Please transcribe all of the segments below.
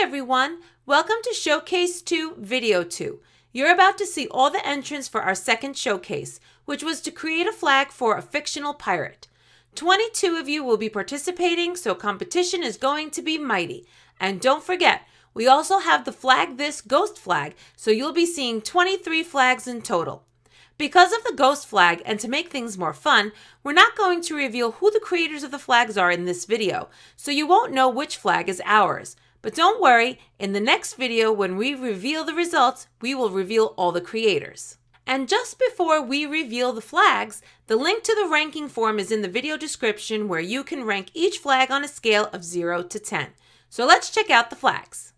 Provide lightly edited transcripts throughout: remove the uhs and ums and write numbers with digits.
everyone, welcome to Showcase 2 Video 2. You're about to see all the entrants for our second showcase, which was to create a flag for a fictional pirate. 22 of you will be participating, so competition is going to be mighty. And don't forget, we also have the Flag This Ghost flag, so you'll be seeing 23 flags in total. Because of the ghost flag, and to make things more fun, we're not going to reveal who the creators of the flags are in this video, so you won't know which flag is ours. But don't worry, in the next video when we reveal the results, we will reveal all the creators. And just before we reveal the flags, the link to the ranking form is in the video description where you can rank each flag on a scale of 0 to 10. So let's check out the flags.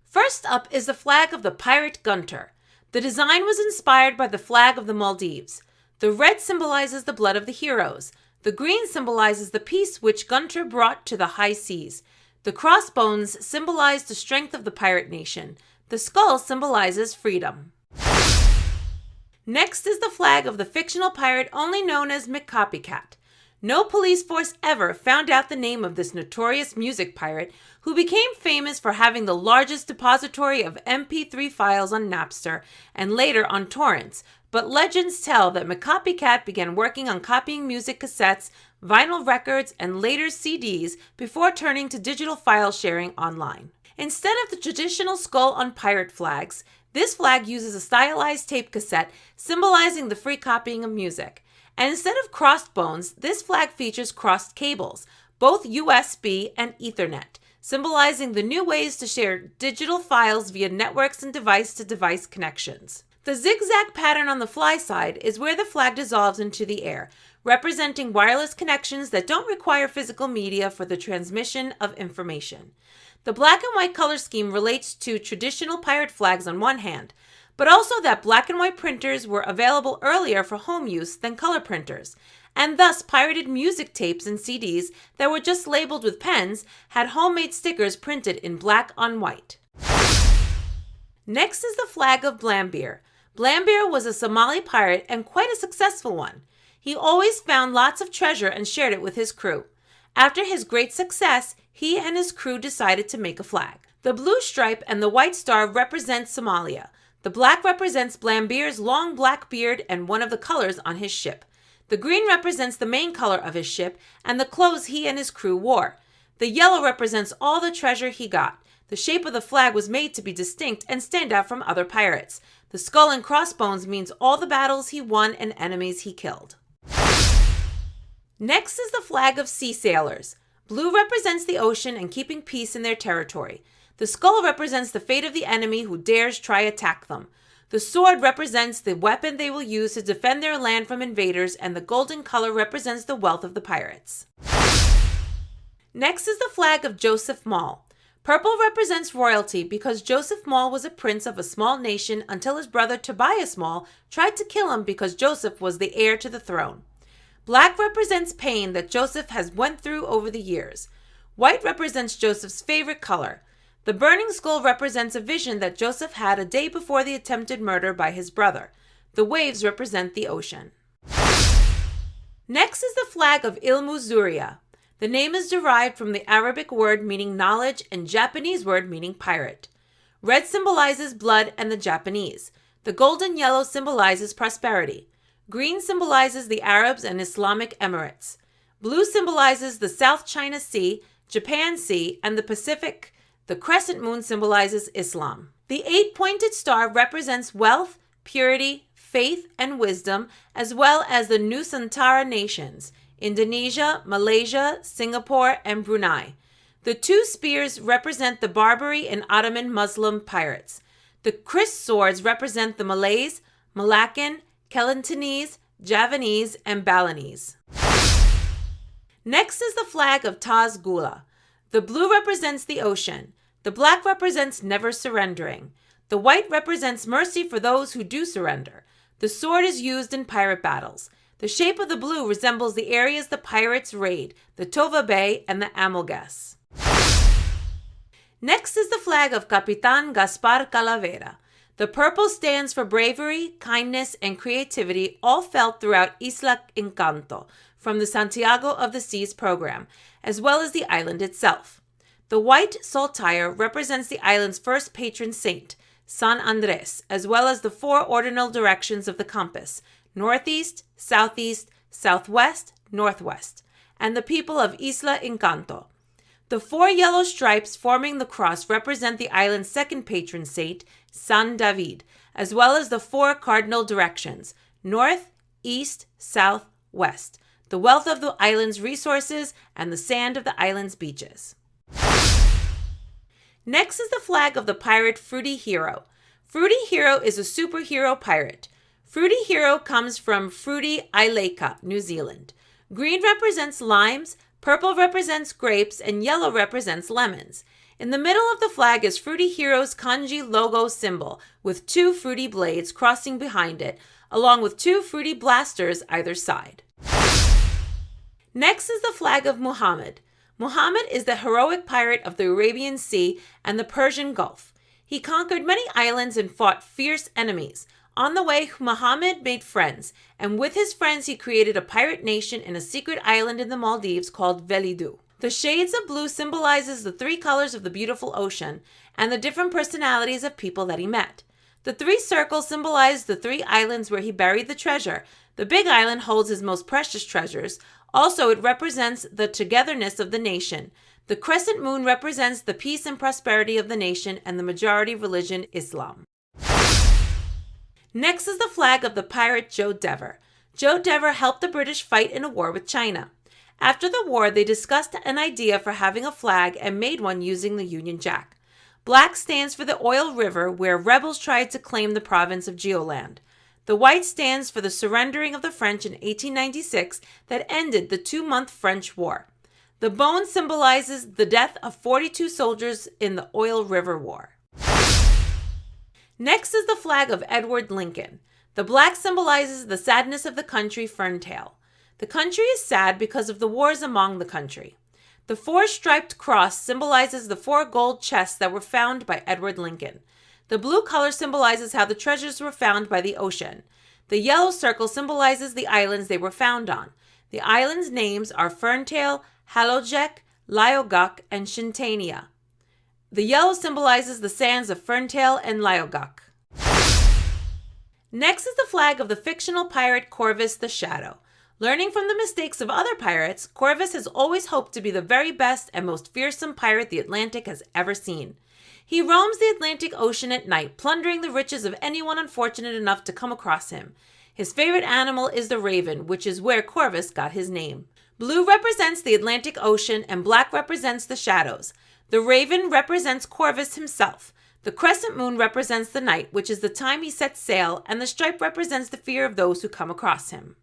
First up is the flag of the pirate Günter. The design was inspired by the flag of the Maldives. The red symbolizes the blood of the heroes. The green symbolizes the peace which Günter brought to the high seas. The crossbones symbolize the strength of the pirate nation. The skull symbolizes freedom. Next is the flag of the fictional pirate only known as McCopycat. No police force ever found out the name of this notorious music pirate who became famous for having the largest depository of MP3 files on Napster and later on torrents, but legends tell that McCopycat began working on copying music cassettes, vinyl records, and later CDs before turning to digital file sharing online. Instead of the traditional skull on pirate flags, this flag uses a stylized tape cassette symbolizing the free copying of music. And instead of crossed bones, this flag features crossed cables, both USB and Ethernet, symbolizing the new ways to share digital files via networks and device-to-device connections. The zigzag pattern on the fly side is where the flag dissolves into the air, representing wireless connections that don't require physical media for the transmission of information. The black and white color scheme relates to traditional pirate flags on one hand, but also that black and white printers were available earlier for home use than color printers, and thus pirated music tapes and CDs that were just labeled with pens had homemade stickers printed in black on white. Next is the flag of Blambire. Blambire was a Somali pirate and quite a successful one. He always found lots of treasure and shared it with his crew. After his great success, he and his crew decided to make a flag. The blue stripe and the white star represent Somalia. The black represents Blambire's long black beard and one of the colors on his ship. The green represents the main color of his ship and the clothes he and his crew wore. The yellow represents all the treasure he got. The shape of the flag was made to be distinct and stand out from other pirates. The skull and crossbones means all the battles he won and enemies he killed. Next is the flag of sea sailors. Blue represents the ocean and keeping peace in their territory. The skull represents the fate of the enemy who dares try attack them. The sword represents the weapon they will use to defend their land from invaders, and the golden color represents the wealth of the pirates. Next is the flag of Joseph Maul. Purple represents royalty because Joseph Maul was a prince of a small nation until his brother Tobias Maul tried to kill him because Joseph was the heir to the throne. Black represents pain that Joseph has went through over the years. White represents Joseph's favorite color. The burning skull represents a vision that Joseph had a day before the attempted murder by his brother. The waves represent the ocean. Next is the flag of Ilmuzuriya. The name is derived from the Arabic word meaning knowledge and Japanese word meaning pirate. Red symbolizes blood and the Japanese. The golden yellow symbolizes prosperity. Green symbolizes the Arabs and Islamic Emirates. Blue symbolizes the South China Sea, Japan Sea, and the Pacific. The crescent moon symbolizes Islam. The 8-pointed star represents wealth, purity, faith, and wisdom, as well as the Nusantara nations, Indonesia, Malaysia, Singapore, and Brunei. The 2 spears represent the Barbary and Ottoman Muslim pirates. The Chris swords represent the Malays, Malaccan, Kelantanese, Javanese, and Balinese. Next is the flag of Tas Gulah. The blue represents the ocean. The black represents never surrendering. The white represents mercy for those who do surrender. The sword is used in pirate battles. The shape of the blue resembles the areas the pirates raid, the Tova Bay and the Amalgas. Next is the flag of Capitan Gaspar Calavera. The purple stands for bravery, kindness, and creativity, all felt throughout Isla Encanto, from the Santiago of the Seas program, as well as the island itself. The white saltire represents the island's first patron saint, San Andres, as well as the 4 ordinal directions of the compass, northeast, southeast, southwest, northwest, and the people of Isla Encanto. The 4 yellow stripes forming the cross represent the island's second patron saint, San David, as well as the 4 cardinal directions, north, east, south, west, the wealth of the island's resources, and the sand of the island's beaches. Next is the flag of the pirate Fruiti Hero. Fruiti Hero is a superhero pirate. Fruiti Hero comes from Fruiti Hero, New Zealand. Green represents limes, purple represents grapes, and yellow represents lemons. In the middle of the flag is Fruiti Hero's kanji logo symbol, with 2 fruity blades crossing behind it, along with 2 fruity blasters either side. Next is the flag of Muhammad. Muhammad is the heroic pirate of the Arabian Sea and the Persian Gulf. He conquered many islands and fought fierce enemies. On the way, Muhammad made friends, and with his friends he created a pirate nation in a secret island in the Maldives called Velidu. The shades of blue symbolizes the 3 colors of the beautiful ocean and the different personalities of people that he met. The 3 circles symbolize the 3 islands where he buried the treasure. The big island holds his most precious treasures. Also, it represents the togetherness of the nation. The crescent moon represents the peace and prosperity of the nation and the majority religion, Islam. Next is the flag of the pirate Joe Dever. Joe Dever helped the British fight in a war with China. After the war, they discussed an idea for having a flag and made one using the Union Jack. Black stands for the Oil River, where rebels tried to claim the province of Geoland. The white stands for the surrendering of the French in 1896 that ended the 2-month French War. The bone symbolizes the death of 42 soldiers in the Oil River War. Next is the flag of Edward Lincoln. The black symbolizes the sadness of the country, Ferntail. The country is sad because of the wars among the country. The 4-striped cross symbolizes the 4 gold chests that were found by Edward Lincoln. The blue color symbolizes how the treasures were found by the ocean. The yellow circle symbolizes the islands they were found on. The islands' names are Ferntail, Halojek, Lyogok, and Shintania. The yellow symbolizes the sands of Ferntail and Lyogok. Next is the flag of the fictional pirate Corvus the Shadow. Learning from the mistakes of other pirates, Corvus has always hoped to be the very best and most fearsome pirate the Atlantic has ever seen. He roams the Atlantic Ocean at night, plundering the riches of anyone unfortunate enough to come across him. His favorite animal is the raven, which is where Corvus got his name. Blue represents the Atlantic Ocean and black represents the shadows. The raven represents Corvus himself. The crescent moon represents the night, which is the time he sets sail, and the stripe represents the fear of those who come across him.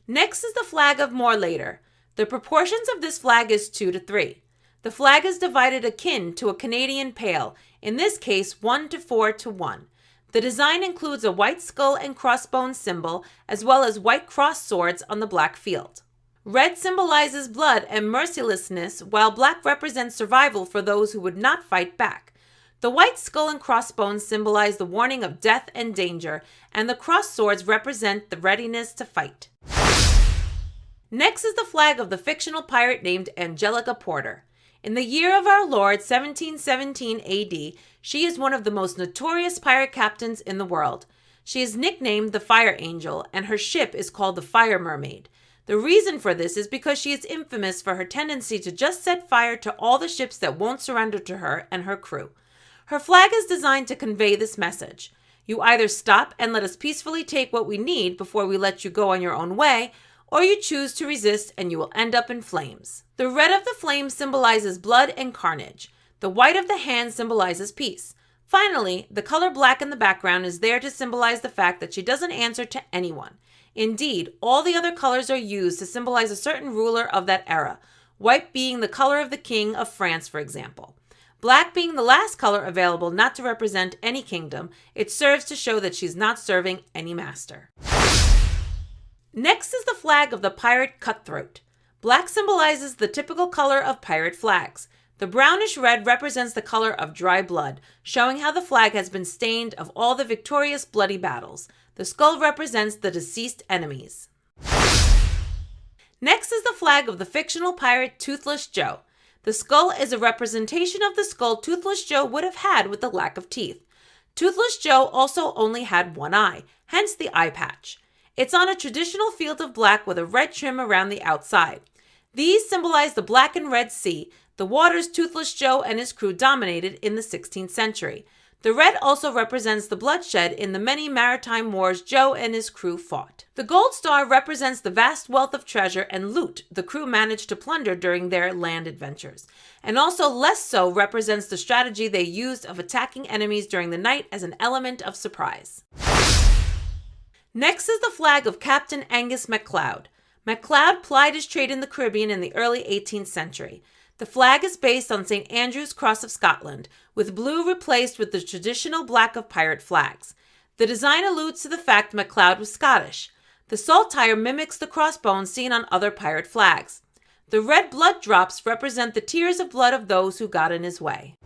Next is the flag of Morlader. The proportions of this flag is 2:3. The flag is divided akin to a Canadian pail, in this case 1:4:1. The design includes a white skull and crossbones symbol, as well as white cross swords on the black field. Red symbolizes blood and mercilessness, while black represents survival for those who would not fight back. The white skull and crossbones symbolize the warning of death and danger, and the cross swords represent the readiness to fight. Next is the flag of the fictional pirate named Angelica Porter. In the year of our Lord, 1717 AD, she is one of the most notorious pirate captains in the world. She is nicknamed the Fire Angel, and her ship is called the Fire Mermaid. The reason for this is because she is infamous for her tendency to just set fire to all the ships that won't surrender to her and her crew. Her flag is designed to convey this message. You either stop and let us peacefully take what we need before we let you go on your own way, or you choose to resist and you will end up in flames. The red of the flames symbolizes blood and carnage. The white of the hand symbolizes peace. Finally, the color black in the background is there to symbolize the fact that she doesn't answer to anyone. Indeed, all the other colors are used to symbolize a certain ruler of that era, white being the color of the king of France, for example. Black being the last color available not to represent any kingdom, it serves to show that she's not serving any master. Next is the flag of the pirate Cutthroat. Black symbolizes the typical color of pirate flags. The brownish red represents the color of dry blood, showing how the flag has been stained of all the victorious bloody battles. The skull represents the deceased enemies. Next is the flag of the fictional pirate Toothless Joe. The skull is a representation of the skull Toothless Joe would have had with the lack of teeth. Toothless Joe also only had one eye, hence the eye patch. It's on a traditional field of black with a red trim around the outside. These symbolize the Black and Red Sea, the waters Toothless Joe and his crew dominated in the 16th century. The red also represents the bloodshed in the many maritime wars Joe and his crew fought. The gold star represents the vast wealth of treasure and loot the crew managed to plunder during their land adventures, and also less so represents the strategy they used of attacking enemies during the night as an element of surprise. Next is the flag of Captain Angus MacLeod. MacLeod plied his trade in the Caribbean in the early 18th century. The flag is based on St. Andrew's Cross of Scotland, with blue replaced with the traditional black of pirate flags. The design alludes to the fact MacLeod was Scottish. The saltire mimics the crossbones seen on other pirate flags. The red blood drops represent the tears of blood of those who got in his way.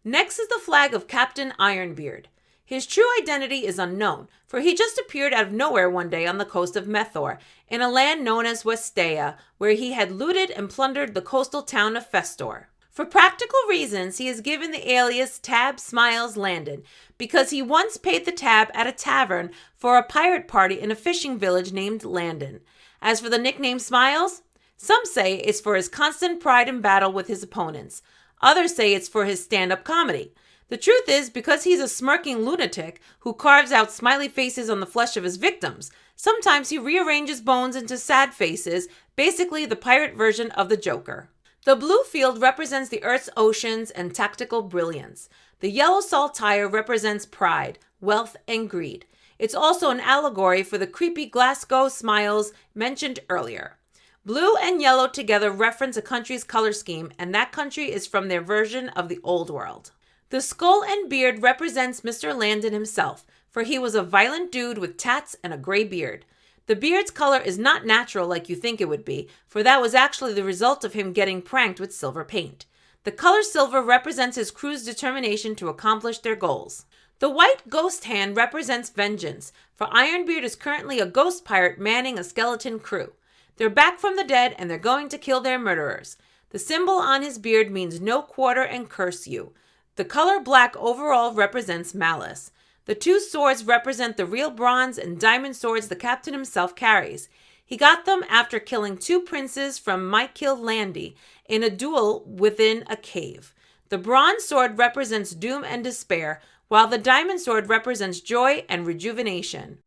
Next is the flag of Captain Ironbeard. His true identity is unknown, for he just appeared out of nowhere one day on the coast of Methor, in a land known as Westea, where he had looted and plundered the coastal town of Festor. For practical reasons, he is given the alias Tab Smiles Landon, because he once paid the tab at a tavern for a pirate party in a fishing village named Landon. As for the nickname Smiles, some say it's for his constant pride in battle with his opponents. Others say it's for his stand-up comedy. The truth is, because he's a smirking lunatic who carves out smiley faces on the flesh of his victims, sometimes he rearranges bones into sad faces, basically the pirate version of the Joker. The blue field represents the Earth's oceans and tactical brilliance. The yellow saltire represents pride, wealth, and greed. It's also an allegory for the creepy Glasgow smiles mentioned earlier. Blue and yellow together reference a country's color scheme, and that country is from their version of the old world. The skull and beard represents Mr. Landon himself, for he was a violent dude with tats and a gray beard. The beard's color is not natural like you think it would be, for that was actually the result of him getting pranked with silver paint. The color silver represents his crew's determination to accomplish their goals. The white ghost hand represents vengeance, for Ironbeard is currently a ghost pirate manning a skeleton crew. They're back from the dead and they're going to kill their murderers. The symbol on his beard means no quarter and curse you. The color black overall represents malice. The two swords represent the real bronze and diamond swords the captain himself carries. He got them after killing two princes from MacLeod Landy in a duel within a cave. The bronze sword represents doom and despair, while the diamond sword represents joy and rejuvenation.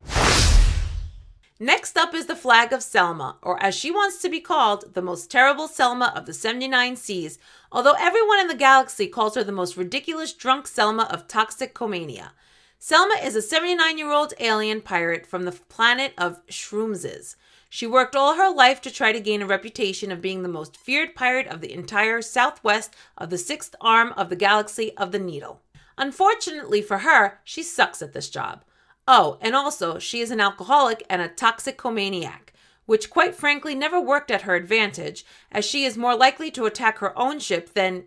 Next up is the flag of Selma, or as she wants to be called, the most terrible Selma of the 79 seas, although everyone in the galaxy calls her the most ridiculous drunk Selma of toxicomania. Selma is a 79-year-old alien pirate from the planet of Shroomses. She worked all her life to try to gain a reputation of being the most feared pirate of the entire southwest of the sixth arm of the galaxy of the Needle. Unfortunately for her, she sucks at this job. Oh, and also, she is an alcoholic and a toxicomaniac, which quite frankly never worked at her advantage, as she is more likely to attack her own ship than,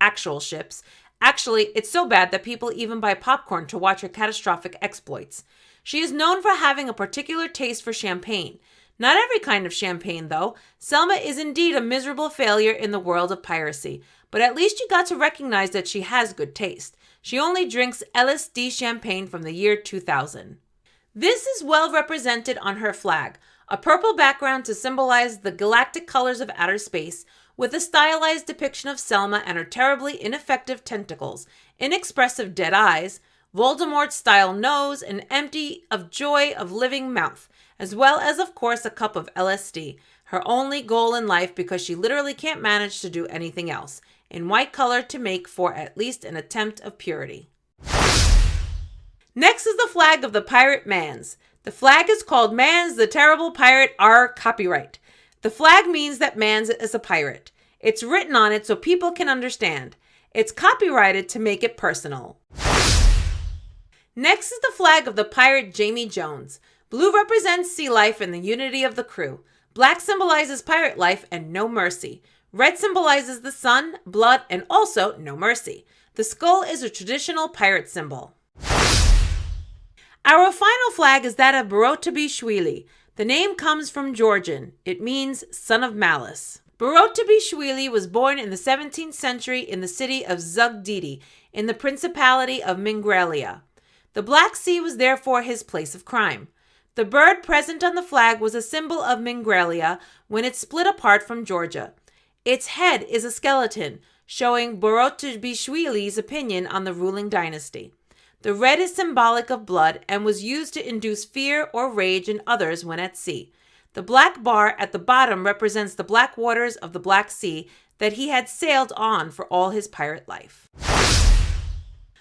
actual ships. Actually, it's so bad that people even buy popcorn to watch her catastrophic exploits. She is known for having a particular taste for champagne. Not every kind of champagne, though. Selma is indeed a miserable failure in the world of piracy, but at least you got to recognize that she has good taste. She only drinks LSD champagne from the year 2000. This is well represented on her flag, a purple background to symbolize the galactic colors of outer space, with a stylized depiction of Selma and her terribly ineffective tentacles, inexpressive dead eyes, Voldemort-style nose, and empty of joy of living mouth, as well as, of course, a cup of LSD, her only goal in life because she literally can't manage to do anything else, in white color to make for at least an attempt of purity. Next is the flag of the pirate Mans. The flag is called Mans the Terrible Pirate R. Copyright. The flag means that Mans is a pirate. It's written on it so people can understand. It's copyrighted to make it personal. Next is the flag of the pirate Jamie Jones. Blue represents sea life and the unity of the crew. Black symbolizes pirate life and no mercy. Red symbolizes the sun, blood, and also no mercy. The skull is a traditional pirate symbol. Our final flag is that of Borot'ebishvili. The name comes from Georgian. It means son of malice. Borot'ebishvili was born in the 17th century in the city of Zugdidi in the Principality of Mingrelia. The Black Sea was therefore his place of crime. The bird present on the flag was a symbol of Mingrelia when it split apart from Georgia. Its head is a skeleton, showing Borot'ebishvili's opinion on the ruling dynasty. The red is symbolic of blood and was used to induce fear or rage in others when at sea. The black bar at the bottom represents the black waters of the Black Sea that he had sailed on for all his pirate life.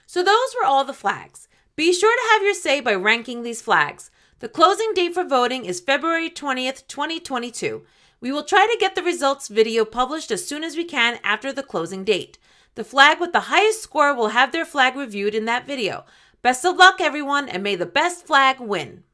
So those were all the flags. Be sure to have your say by ranking these flags. The closing date for voting is February 20th, 2022. We will try to get the results video published as soon as we can after the closing date. The flag with the highest score will have their flag reviewed in that video. Best of luck, everyone, and may the best flag win.